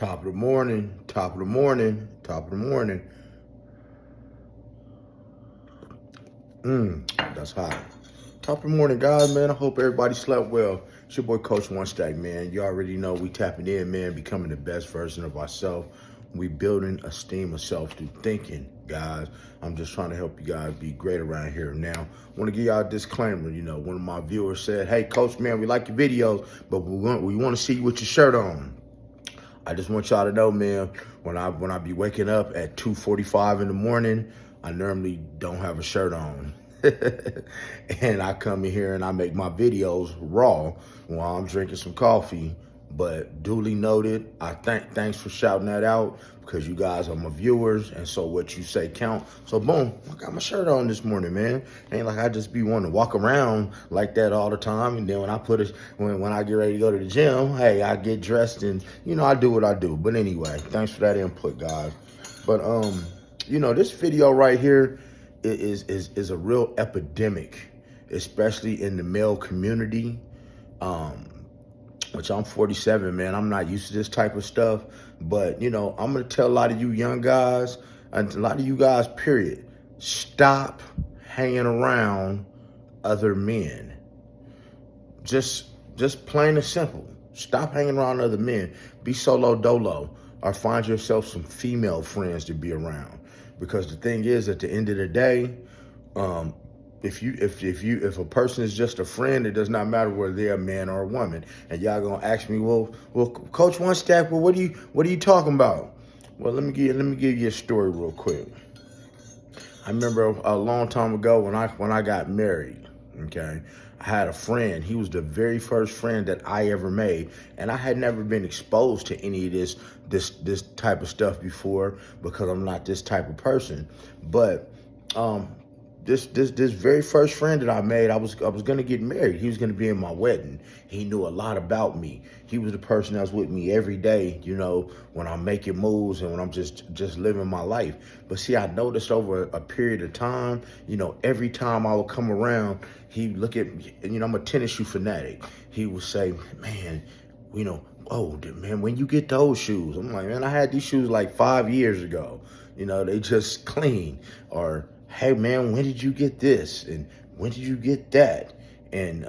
Top of the morning, top of the morning, top of the morning. That's hot. Top of the morning, guys, man. I hope everybody slept well. It's your boy, Coach One Stack, man. You already know we tapping in, man, becoming the best version of ourselves. We building esteem of self through thinking, guys. I'm just trying to help you guys be great around here. Now, I want to give y'all a disclaimer. One of my viewers said, "Hey, Coach, man, we like your videos, but we want to see you with your shirt on." I just want y'all to know, man, when I be waking up at 2:45 in the morning, I normally don't have a shirt on. And I come in here and I make my videos raw while I'm drinking some coffee. But duly noted, thanks for shouting that out because you guys are my viewers, and so what you say count. So boom, I got my shirt on this morning, man. Ain't like I just be wanting to walk around like that all the time, and then when I when I get ready to go to the gym, hey, I get dressed and I do what I do. But anyway, thanks for that input, guys. But this video right here is a real epidemic, especially in the male community. Which I'm 47, man. I'm not used to this type of stuff. But, I'm going to tell a lot of you young guys, and a lot of you guys, period, stop hanging around other men. Just plain and simple. Stop hanging around other men. Be solo dolo, or find yourself some female friends to be around. Because the thing is, at the end of the day, if a person is just a friend, it does not matter whether they're a man or a woman. And y'all gonna ask me, well, Coach One Stack, well, what are you talking about? Well, let me give you a story real quick. I remember a long time ago when I got married. Okay, I had a friend. He was the very first friend that I ever made, and I had never been exposed to any of this type of stuff before because I'm not this type of person. But this very first friend that I made, I was gonna get married. He was gonna be in my wedding. He knew a lot about me. He was the person that was with me every day, when I'm making moves and when I'm just living my life. But see, I noticed over a period of time, every time I would come around, he'd look at me, I'm a tennis shoe fanatic. He would say, "Man, oh man, when you get those shoes?" I'm like, "Man, I had these shoes like 5 years ago. They just clean." Or, "Hey man, when did you get this? And when did you get that? And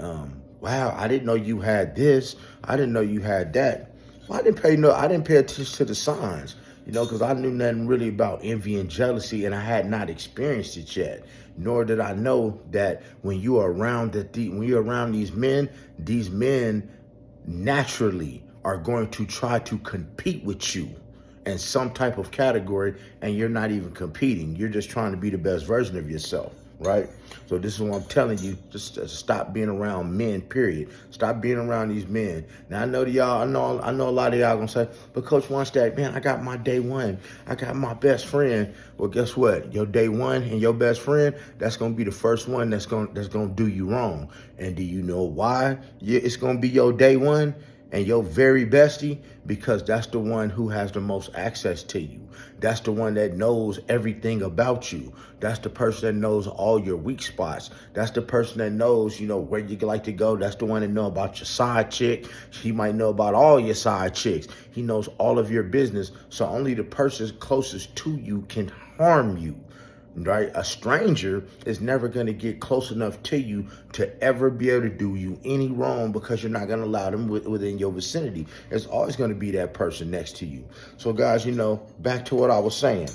wow, I didn't know you had this. I didn't know you had that." Well, I didn't pay attention to the signs, because I knew nothing really about envy and jealousy, and I had not experienced it yet. Nor did I know that when you're around these men naturally are going to try to compete with you in some type of category, and you're not even competing. You're just trying to be the best version of yourself, right? So this is what I'm telling you. Just stop being around men, period. Stop being around these men. Now, I know a lot of y'all gonna say, "But Coach One Stack, man, I got my day one. I got my best friend." Well, guess what? Your day one and your best friend, that's gonna be the first one that's gonna do you wrong. And do you know why it's gonna be your day one and your very bestie? Because that's the one who has the most access to you. That's the one that knows everything about you. That's the person that knows all your weak spots. That's the person that knows, where you like to go. That's the one that knows about your side chick. He might know about all your side chicks. He knows all of your business. So only the person closest to you can harm you. Right? A stranger is never going to get close enough to you to ever be able to do you any wrong, because you're not going to allow them within your vicinity. There's always going to be that person next to you. So guys, back to what I was saying.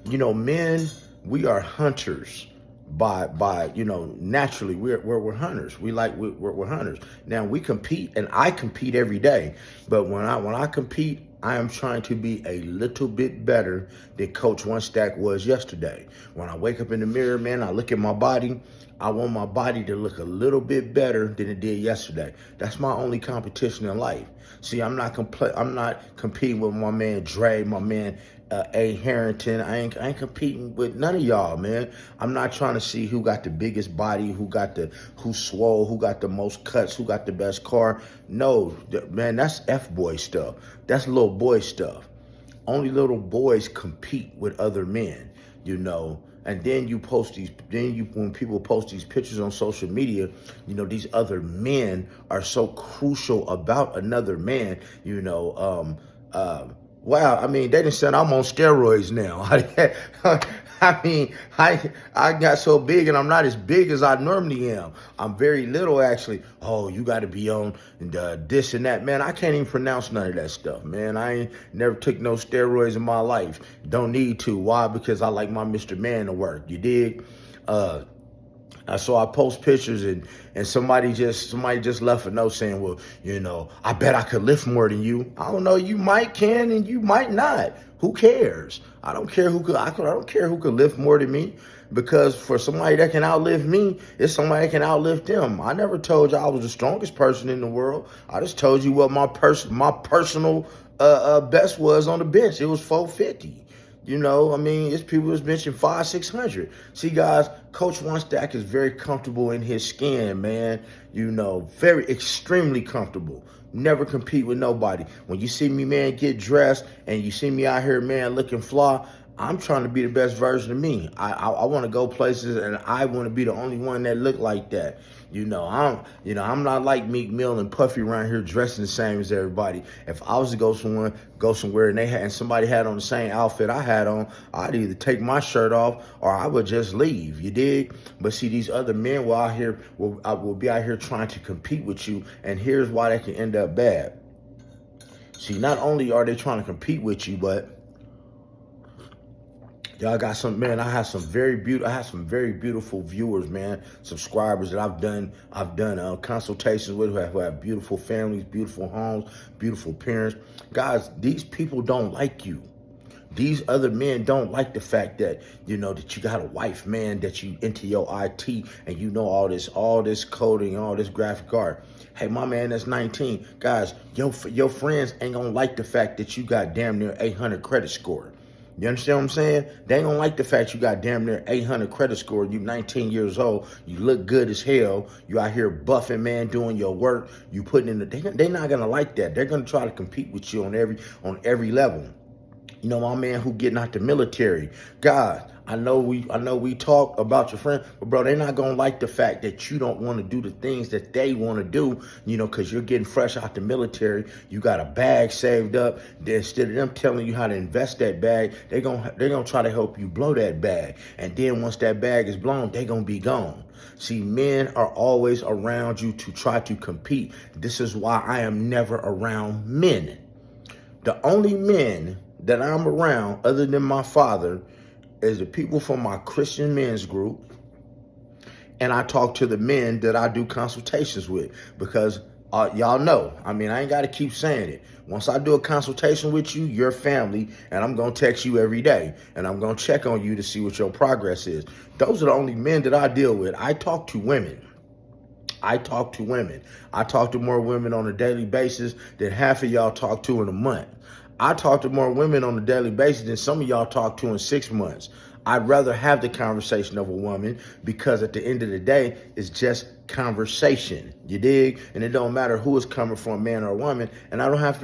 Men, we are hunters by naturally we're hunters. We're hunters. Now we compete, and I compete every day. But when I compete, I am trying to be a little bit better than Coach One Stack was yesterday. When I wake up in the mirror, man, I look at my body. I want my body to look a little bit better than it did yesterday. That's my only competition in life. See, I'm not competing with my man Dre, my man A. Harrington. I ain't competing with none of y'all, man. I'm not trying to see who got the biggest body, who's swole, who got the most cuts, who got the best car. No, man, that's F-boy stuff. That's little boy stuff. Only little boys compete with other men, And then when people post these pictures on social media, these other men are so crucial about another man, Wow, I mean, they done said I'm on steroids now. I mean, I got so big, and I'm not as big as I normally am. I'm very little, actually. Oh, you got to be on this and that, man. I can't even pronounce none of that stuff, man. I ain't never took no steroids in my life. Don't need to. Why? Because I like my Mr. Man to work. You dig? Uh, so I post pictures, and somebody just left a note saying, well, I bet I could lift more than you. I don't know. You might can and you might not. Who cares? I don't care who could. I don't care who could lift more than me, because for somebody that can outlive me, it's somebody that can outlive them. I never told you I was the strongest person in the world. I just told you what my personal best was on the bench. It was 450. I mean, it's people that's benching 500-600. See, guys, Coach One Stack is very comfortable in his skin, man. Very extremely comfortable. Never compete with nobody. When you see me, man, get dressed, and you see me out here, man, looking fly, I'm trying to be the best version of me. I want to go places, and I want to be the only one that look like that. I'm not like Meek Mill and Puffy around here dressing the same as everybody. If I was to go somewhere and somebody had on the same outfit I had on, I'd either take my shirt off or I would just leave. You dig? But see, these other men will be out here trying to compete with you, and here's why they can end up bad. See, not only are they trying to compete with you, but y'all got I have some very beautiful viewers, man, subscribers that I've done consultations with, who have beautiful families, beautiful homes, beautiful parents. Guys, these people don't like you. These other men don't like the fact that, that you got a wife, man, that you into your IT, and all this coding, all this graphic art. Hey, my man that's 19, guys, your friends ain't gonna like the fact that you got damn near 800 credit score. You understand what I'm saying? They ain't gonna like the fact you got damn near 800 credit score. You 19 years old. You look good as hell. You out here buffing, man, doing your work. You putting in they're not gonna like that. They're gonna try to compete with you on every level. My man who getting out the military. God, I know we talk about your friend, but bro, they're not gonna like the fact that you don't want to do the things that they want to do, because you're getting fresh out the military. You got a bag saved up. Instead of them telling you how to invest that bag, they're gonna try to help you blow that bag. And then once that bag is blown, they're gonna be gone. See, men are always around you to try to compete. This is why I am never around men. The only men that I'm around, other than my father, is the people from my Christian men's group. And I talk to the men that I do consultations with, because y'all know, I ain't got to keep saying it. Once I do a consultation with you, your family, and I'm going to text you every day, and I'm going to check on you to see what your progress is. Those are the only men that I deal with. I talk to women. I talk to more women on a daily basis than half of y'all talk to in a month. I talk to more women on a daily basis than some of y'all talk to in 6 months. I'd rather have the conversation of a woman, because at the end of the day, it's just conversation. You dig? And it don't matter who is coming from, a man or a woman. And I don't have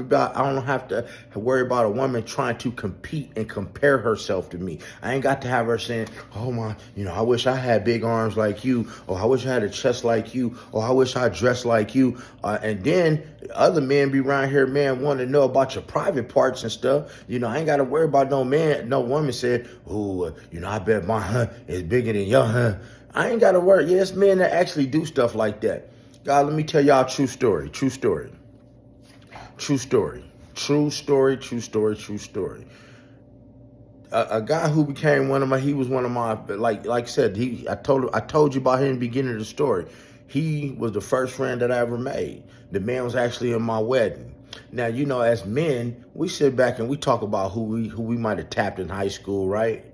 to worry about a woman trying to compete and compare herself to me. I ain't got to have her saying, oh my, I wish I had big arms like you, or I wish I had a chest like you, or I wish I dressed like you. And then other men be around here, man, want to know about your private parts and stuff. I ain't got to worry about no woman said, oh, I bet my hunt is bigger than your hunt. I ain't got to worry. Yeah, it's men that actually do stuff like that. God, let me tell y'all a true story. A guy who became he was one of my, like I said, I told you about him in the beginning of the story. He was the first friend that I ever made. The man was actually in my wedding. Now, as men, we sit back and we talk about who we might have tapped in high school, right?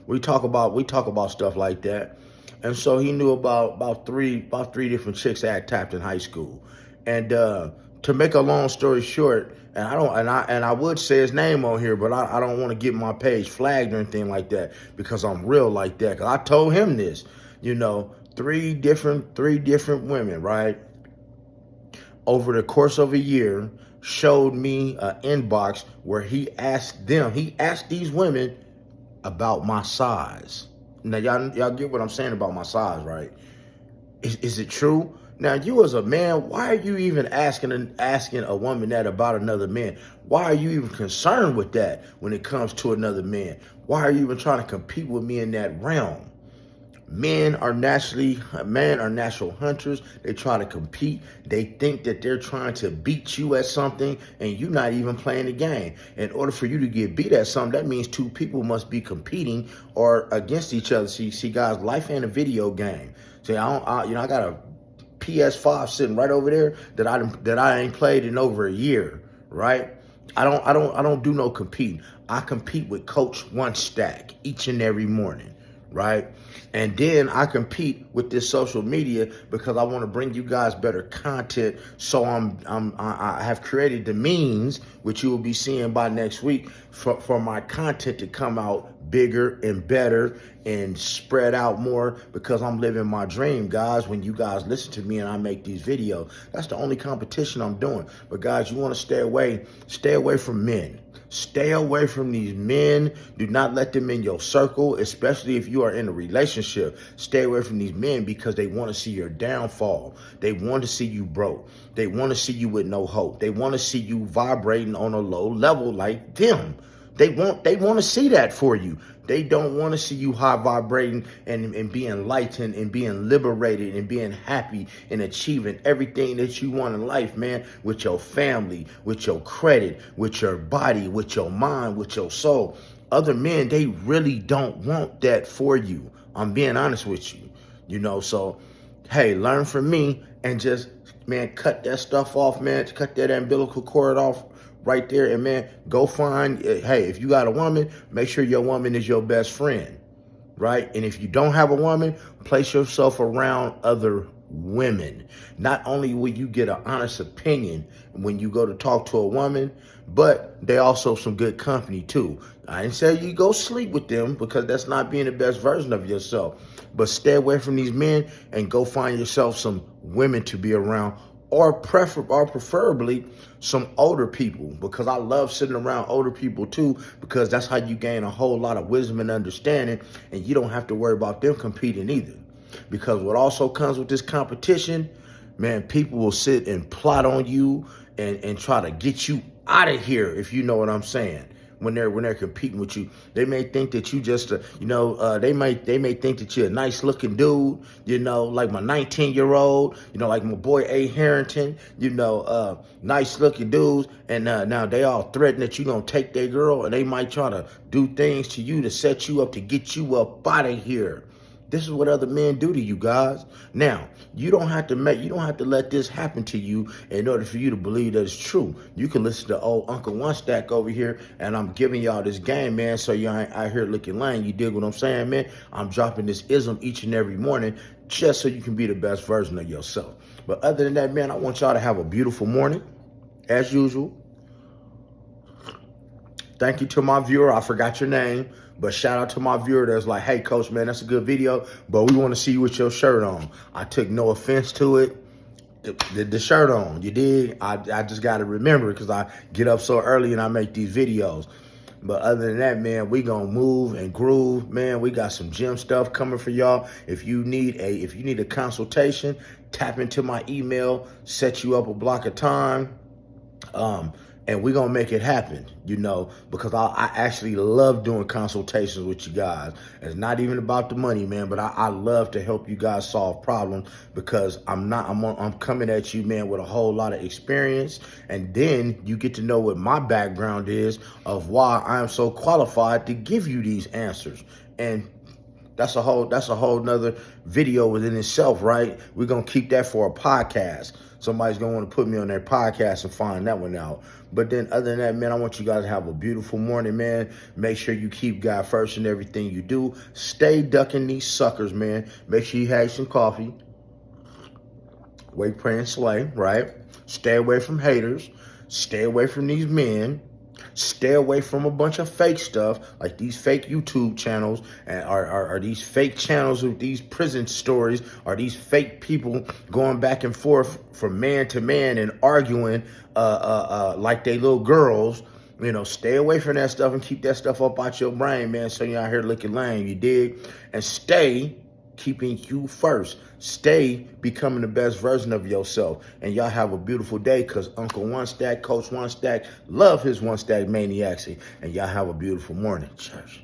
We talk about stuff like that. And so he knew about three different chicks I had tapped in high school. And to make a long story short, and I would say his name on here, but I don't want to get my page flagged or anything like that, because I'm real like that. Cause I told him this, three different women, right? Over the course of a year, showed me an inbox where he asked these women about my size. Now, y'all get what I'm saying about my size, right? Is it true? Now, you as a man, why are you even asking a woman that about another man? Why are you even concerned with that when it comes to another man? Why are you even trying to compete with me in that realm? Men are natural hunters. They try to compete. They think that they're trying to beat you at something, and you're not even playing the game. In order for you to get beat at something, that means two people must be competing or against each other. See, guys, life ain't a video game. See, I got a PS5 sitting right over there that I ain't played in over a year, right? I don't do no competing. I compete with Coach One Stack each and every morning, right? And then I compete with this social media because I want to bring you guys better content. So I have created the means, which you will be seeing by next week, for my content to come out bigger and better and spread out more, because I'm living my dream, guys. When you guys listen to me and I make these videos, that's the only competition I'm doing. But guys, you want to stay away from men. Stay away from these men. Do not let them in your circle, especially if you are in a relationship. Stay away from these men because they want to see your downfall. They want to see you broke. They want to see you with no hope. They want to see you vibrating on a low level like them. They want to see that for you. They don't want to see you high vibrating and being enlightened and being liberated and being happy and achieving everything that you want in life, man, with your family, with your credit, with your body, with your mind, with your soul. Other men, they really don't want that for you. I'm being honest with you, so hey, learn from me and just, man, cut that stuff off, man. Cut that umbilical cord off right there. And man, go find, hey, if you got a woman, make sure your woman is your best friend, right? And if you don't have a woman, place yourself around other women. Not only will you get an honest opinion when you go to talk to a woman, but they also some good company too. I didn't say you go sleep with them, because that's not being the best version of yourself. But stay away from these men and go find yourself some women to be around, or preferably some older people, because I love sitting around older people too, because that's how you gain a whole lot of wisdom and understanding, and you don't have to worry about them competing either. Because what also comes with this competition, man, people will sit and plot on you and try to get you out of here, if you know what I'm saying. When they're competing with you, they may think that you just, they may think that you're a nice looking dude, like my 19-year-old, like my boy A. Harrington, nice looking dudes, and now they all threaten that you're gonna take their girl, and they might try to do things to you to set you up to get you up out of here. This is what other men do to you, guys. Now, you don't have to let this happen to you in order for you to believe that it's true. You can listen to old Uncle One Stack over here, and I'm giving y'all this game, man, so you ain't out here looking lame. You dig what I'm saying, man? I'm dropping this ism each and every morning just so you can be the best version of yourself. But other than that, man, I want y'all to have a beautiful morning, as usual. Thank you to my viewer. I forgot your name, but shout out to my viewer that's like, hey, coach, man, that's a good video, but we want to see you with your shirt on. I took no offense to it. The shirt on, you did. I just got to remember, because I get up so early and I make these videos. But other than that, man, we gonna move and groove, man. We got some gym stuff coming for y'all. If you need a consultation, tap into my email, set you up a block of time. And we're going to make it happen, because I actually love doing consultations with you guys. It's not even about the money, man, but I love to help you guys solve problems, because I'm coming at you, man, with a whole lot of experience. And then you get to know what my background is of why I am so qualified to give you these answers. And that's a whole nother video within itself, right? We're going to keep that for a podcast. Somebody's going to want to put me on their podcast and find that one out. But then other than that, man, I want you guys to have a beautiful morning, man. Make sure you keep God first in everything you do. Stay ducking these suckers, man. Make sure you have some coffee. Wake, pray, and slay, right? Stay away from haters. Stay away from these men. Stay away from a bunch of fake stuff, like these fake YouTube channels, and are these fake channels with these prison stories, are these fake people going back and forth from man to man and arguing like they little girls. Stay away from that stuff and keep that stuff up out your brain, man, so you're out here looking lame, you dig? And keeping you first. Stay becoming the best version of yourself. And y'all have a beautiful day, because Uncle One Stack, Coach One Stack, love his One Stack Maniacs. And y'all have a beautiful morning, church.